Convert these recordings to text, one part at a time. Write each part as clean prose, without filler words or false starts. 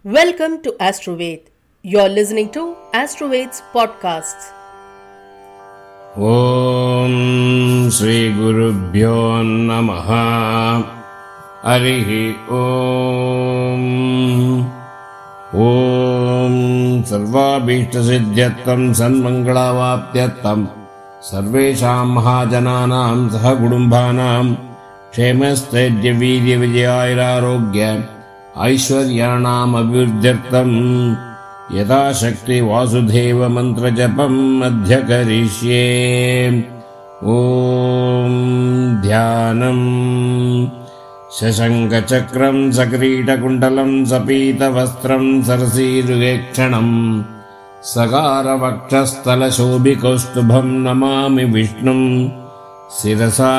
Welcome to Astroved. You're listening to Astroved's podcasts. ॐ श्री गुरुभ्यो नमः। हरिः ॐ। ॐ सर्वाभीष्टसिद्ध्यर्थं सन्मङ्गलावाप्त्यर्थं सर्वेषां महाजनानां सह कुटुम्बानां क्षेमस्थैर्यवीर्यविजयायुरारोग्य ऐश्वर्याणाम् अभिवृद्ध्यर्थं यथाशक्ति वासुदेव मन्त्रजपम् अद्य करिष्ये। ॐ ध्यानम्। शशङ्खचक्रं सकिरीटकुण्डलं सपीतवस्त्रं सरसीरुवेक्षणम् सकारवक्षस्थलशोभिकौस्तुभं नमामि विष्णुं शिरसा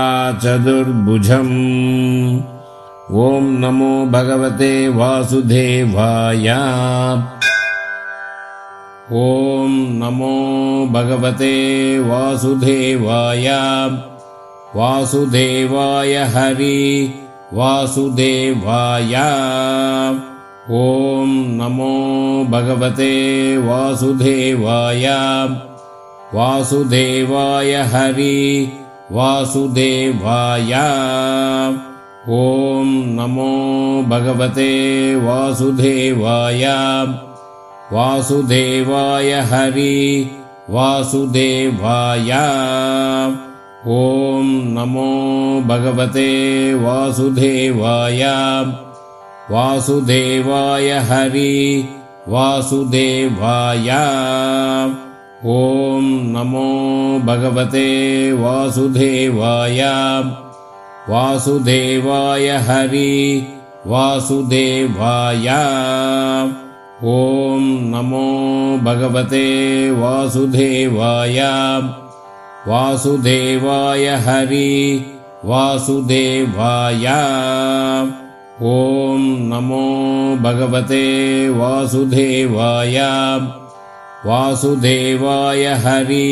चतुर्भुजम्। ॐ नमो भगवते वासुदेवाय। ॐ नमो भगवते वासुदेवाय। वासुदेवाय हरि वासुदेवाय। ॐ नमो भगवते वासुदेवाय। वासुदेवाय हरि वासुदेवाय। ॐ नमो भगवते वासुदेवाय। वासुदेवाय हरि वासुदेवाय। ॐ नमो भगवते वासुदेवाय। वासुदेवाय हरि वासुदेवाय। ॐ नमो भगवते वासुदेवाय। वासुदेवाय हरि वासुदेवाय। ॐ नमो भगवते वासुदेवाय। वासुदेवाय हरि वासुदेवाय। ॐ नमो भगवते वासुदेवाय। वासुदेवाय हरि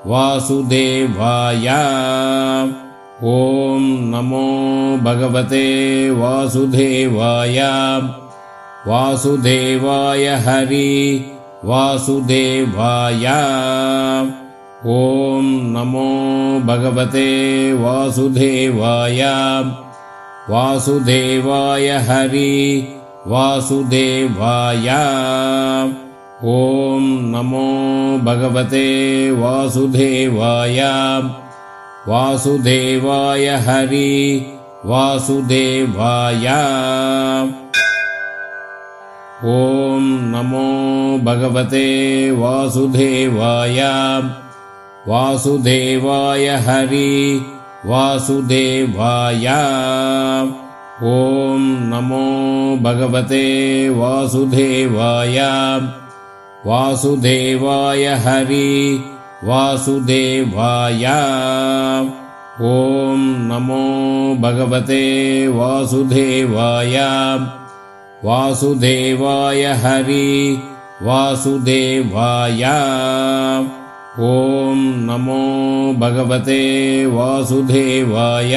वासुदेवाय। ॐ नमो भगवते वासुदेवाय। वासुदेवाय हरि वासुदेवाय। ॐ नमो भगवते वासुदेवाय। वासुदेवाय हरि वासुदेवाय। ॐ नमो भगवते वासुदेवाय। वासुदेवाय हरि वासुदेवाय। ॐ नमो भगवते वासुदेवाय। वासुदेवाय हरि वासुदेवाय। ॐ नमो भगवते वासुदेवाय। वासुदेवाय हरि वासुदेवाय। ॐ नमो भगवते वासुदेवाय। वासुदेवाय हरि वासुदेवाय। ॐ नमो भगवते वासुदेवाय।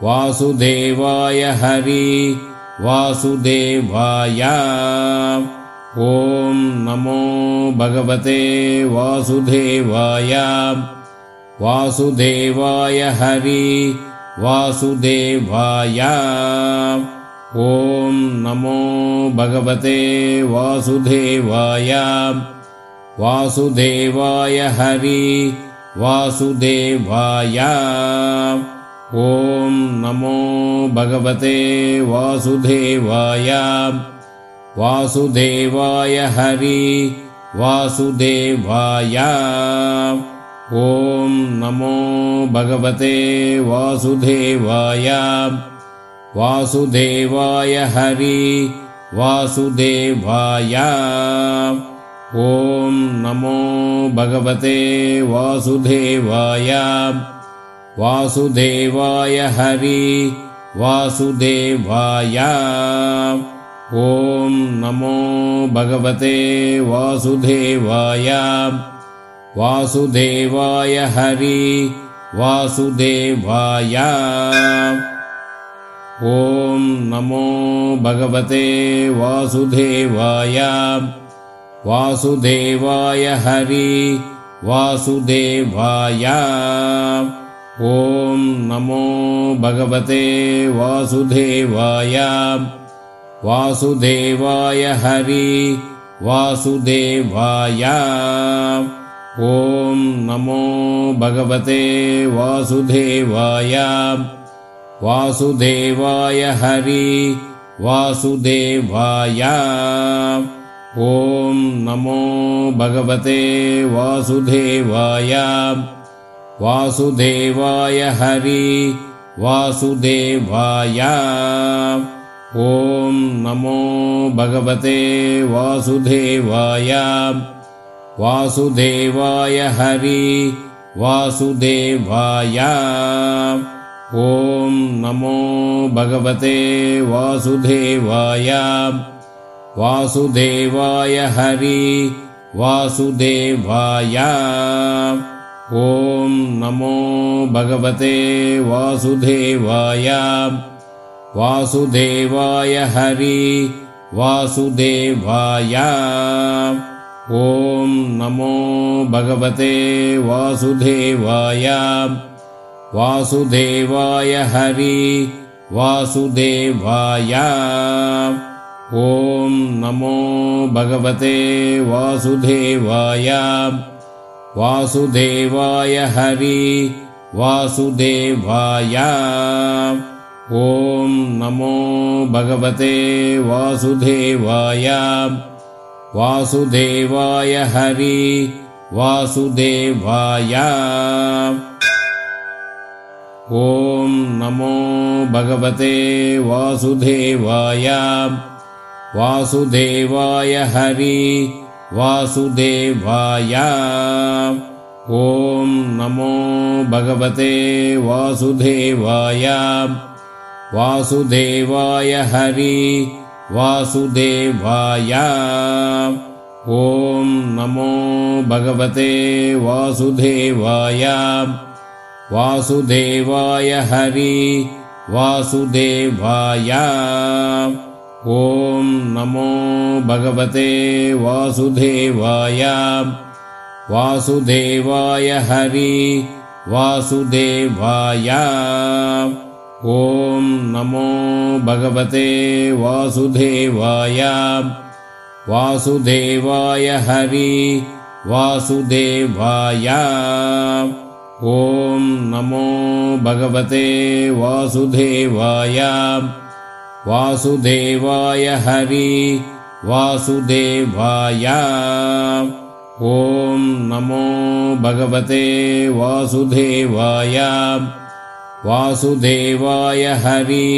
वासुदेवाय हरि वासुदेवाय। ॐ नमो भगवते वासुदेवाय। वासुदेवाय हरि वासुदेवाय। ॐ नमो भगवते वासुदेवाय। वासुदेवाय हरि वासुदेवाय। ॐ नमो भगवते वासुदेवाय। वासुदेवाय हरि वासुदेवाय। ॐ नमो भगवते वासुदेवाय। वासुदेवाय हरि वासुदेवाय। ॐ नमो भगवते वासुदेवाय। वासुदेवाय हरि वासुदेवाय। ॐ नमो भगवते वासुदेवाय। वासुदेवाय हरि वासुदेवाय। ॐ नमो भगवते वासुदेवाय वासुदेवाय हरि वासुदेवाय ॐ नमो भगवते वासुदेवाय वासुदेवाय हरि वासुदेवाय ॐ नमो भगवते वासुदेवाय वासुदेवाय हरि वासुदेवाय ॐ नमो भगवते वासुदेवाय वासुदेवाय हरि वासुदेवाय ॐ नमो भगवते वासुदेवाय वासुदेवाय हरि वासुदेवाय ॐ नमो भगवते वासुदेवाय वासुदेवाय हरि वासुदेवाय ॐ नमो भगवते वासुदेवाय वासुदेवाय हरि वासुदेवाय ॐ नमो भगवते वासुदेवाय वासुदेवाय हरि वासुदेवाय ॐ नमो भगवते वासुदेवाय वासुदेवाय हरि वासुदेवाय ॐ नमो भगवते वासुदेवाय वासुदेवाय हरि वासुदेवाय ॐ नमो भगवते वासुदेवाय वासुदेवाय हरि वासुदेवाय ॐ नमो भगवते वासुदेवाय वासुदेवाय हरि वासुदेवाय ॐ नमो भगवते वासुदेवाय वासुदेवाय हरि वासुदेवाय ॐ नमो भगवते वासुदेवाय वासुदेवाय हरि वासुदेवाय ॐ नमो भगवते वासुदेवाय वासुदेवाय हरि वासुदेवाय ॐ नमो भगवते वासुदेवाय वासुदेवाय हरि वासुदेवाय ॐ नमो भगवते वासुदेवाय वासुदेवाय हरि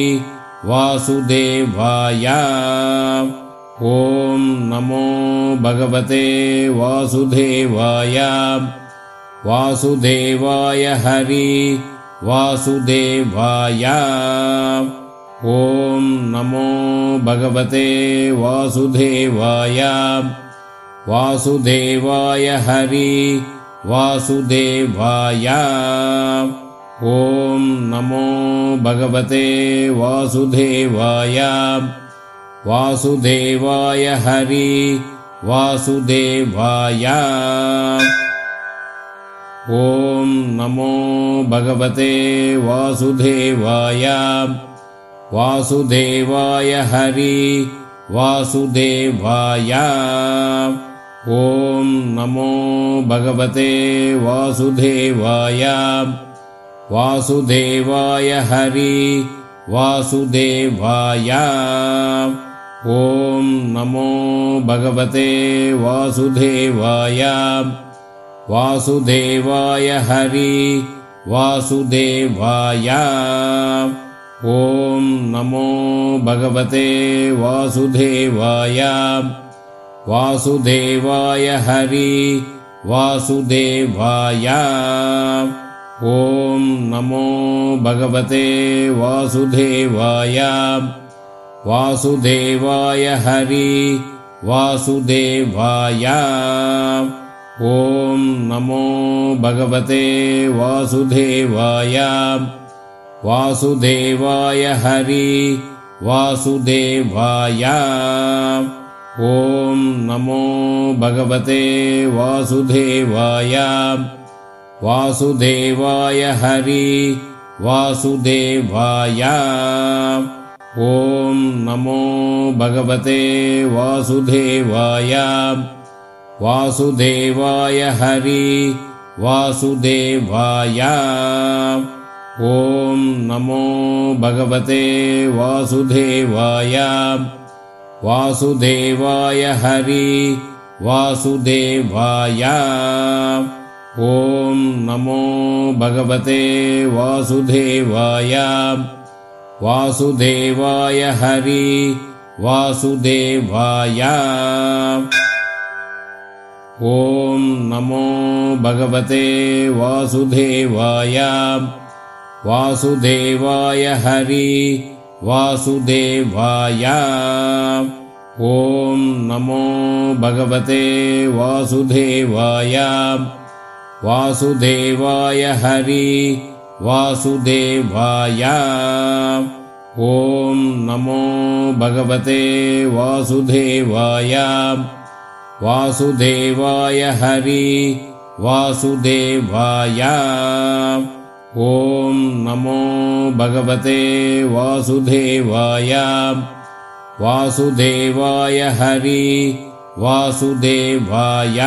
वासुदेवाय ॐ नमो भगवते वासुदेवाय वासुदेवाय हरि वासुदेवाय ॐ नमो भगवते वासुदेवाय वासुदेवाय हरि वासुदेवाय ॐ नमो भगवते वासुदेवाय वासुदेवाय हरि वासुदेवाय ॐ नमो भगवते वासुदेवाय वासुदेवाय हरि वासुदेवाय ॐ नमो भगवते वासुदेवाय वासुदेवाय हरि वासुदेवाय ॐ नमो भगवते वासुदेवाय वासुदेवाय हरि वासुदेवाय ॐ नमो भगवते वासुदेवाय वासुदेवाय हरि वासुदेवाय ॐ नमो भगवते वासुदेवाय वासुदेवाय हरि वासुदेवाय ॐ नमो भगवते वासुदेवाय वासुदेवाय हरि वासुदेवाय। ॐ नमो भगवते वासुदेवाय। वासुदेवाय हरि वासुदेवाय। ॐ नमो भगवते वासुदेवाय। वासुदेवाय हरि वासुदेवाय। ॐ नमो भगवते वासुदेवाय। वासुदेवाय हरि वासुदेवाय। ॐ नमो भगवते वासुदेवाय। वासुदेवाय हरि वासुदेवाय। ॐ नमो भगवते वासुदेवाय। वासुदेवाय हरि वासुदेवाय। ॐ नमो भगवते वासुदेवाय। वासुदेवाय हरि वासुदेवाय। ॐ नमो भगवते वासुदेवाय। वासुदेवाय हरि वासुदेवाय। ॐ नमो भगवते वासुदेवाय। वासुदेवाय हरि वासुदेवाय।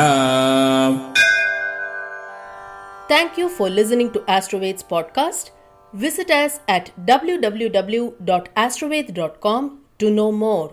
Thank you for listening to Astroveds podcast. Visit us at www.astroveds.com to know more.